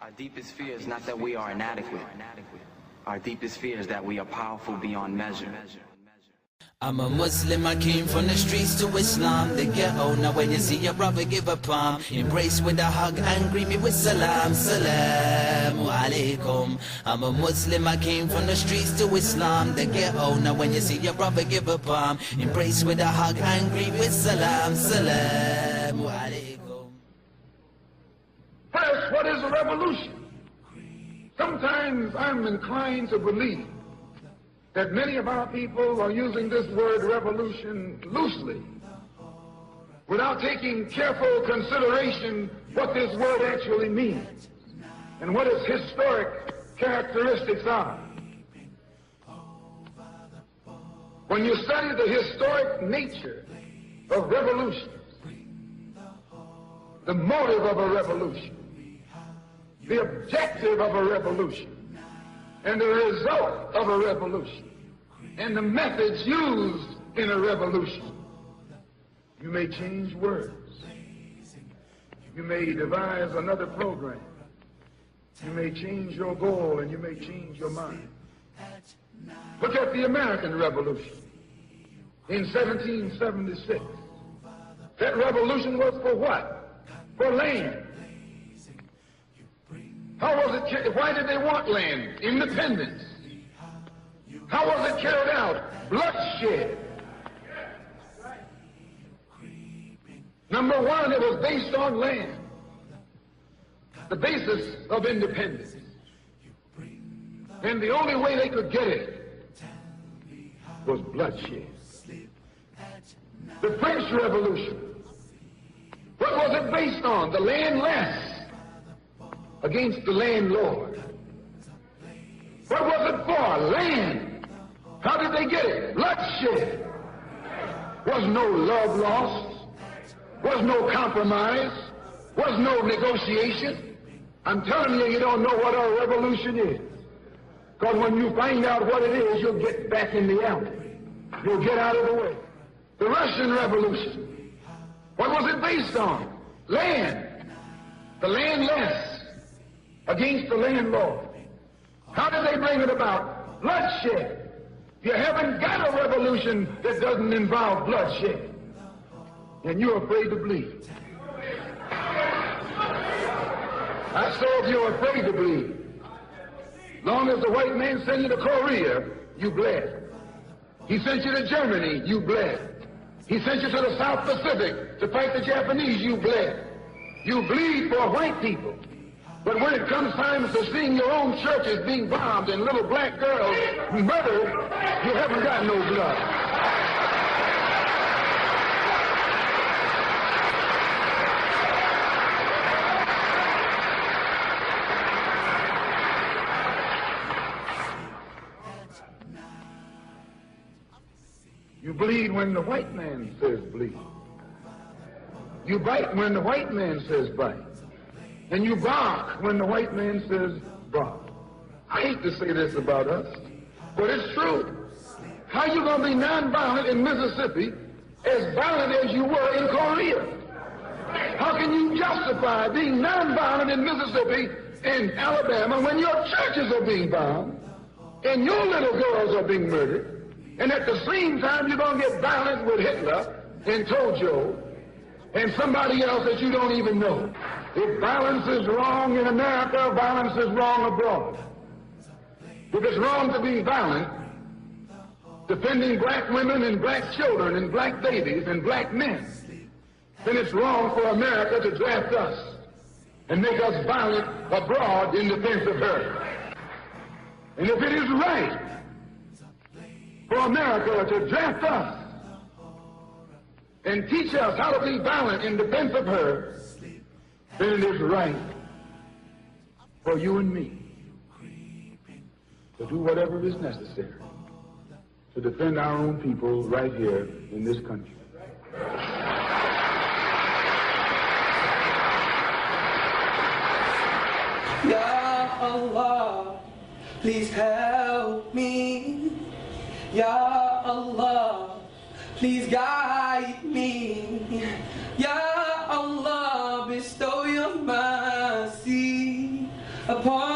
Our deepest fear is not that we are inadequate. Our deepest fear is that we are powerful beyond measure. I'm a Muslim, I came from the streets to Islam, the ghetto. Now when you see your brother, give a palm, embrace with a hug and greet me with salam, salamu alaikum. I'm a Muslim, I came from the streets to Islam, the ghetto. Now when you see your brother, give a palm, embrace with a hug and greet with salam, salamu alaikum. First, what is a revolution? Sometimes I'm inclined to believe that many of our people are using this word revolution loosely, without taking careful consideration what this word actually means and what its historic characteristics are. When you study the historic nature of revolutions, the motive of a revolution, the objective of a revolution, and the result of a revolution, and the methods used in a revolution, you may change words. You may devise another program. You may change your goal, and you may change your mind. Look at the American Revolution in 1776. That revolution was for what? For land. How was it? Why did they want land? Independence. How was it carried out? Bloodshed. Number one, it was based on land. The basis of independence. And the only way they could get it was bloodshed. The French Revolution. What was it based on? The landless against the landlord. What was it for? Land. How did they get it? Bloodshed. Was no love lost. Was no compromise. Was no negotiation. I'm telling you, you don't know what a revolution is. Because when you find out what it is, you'll get back in the alley. You'll get out of the way. The Russian Revolution. What was it based on? Land. The landless against the landlord. How did they bring it about? Bloodshed. You haven't got a revolution that doesn't involve bloodshed. And you're afraid to bleed. I saw if you're afraid to bleed. Long as the white man sent you to Korea, you bled. He sent you to Germany, you bled. He sent you to the South Pacific to fight the Japanese, you bled. You bleed for white people. But when it comes time to seeing your own churches being bombed and little black girls murdered, you haven't got no blood. You bleed when the white man says bleed. You bite when the white man says bite. And you bark when the white man says bark. I hate to say this about us, but it's true. How you going to be nonviolent in Mississippi as violent as you were in Korea? How can you justify being nonviolent in Mississippi and Alabama when your churches are being bombed and your little girls are being murdered, and at the same time you're going to get violent with Hitler and Tojo and somebody else that you don't even know? If violence is wrong in America, violence is wrong abroad. If it's wrong to be violent, defending black women and black children and black babies and black men, then it's wrong for America to draft us and make us violent abroad in defense of her. And if it is right for America to draft us and teach us how to be violent in defense of her, then it is right for you and me to do whatever is necessary to defend our own people right here in this country. Ya Allah, please help me. Ya Allah, please guide me. Ya Allah, bestow your mercy upon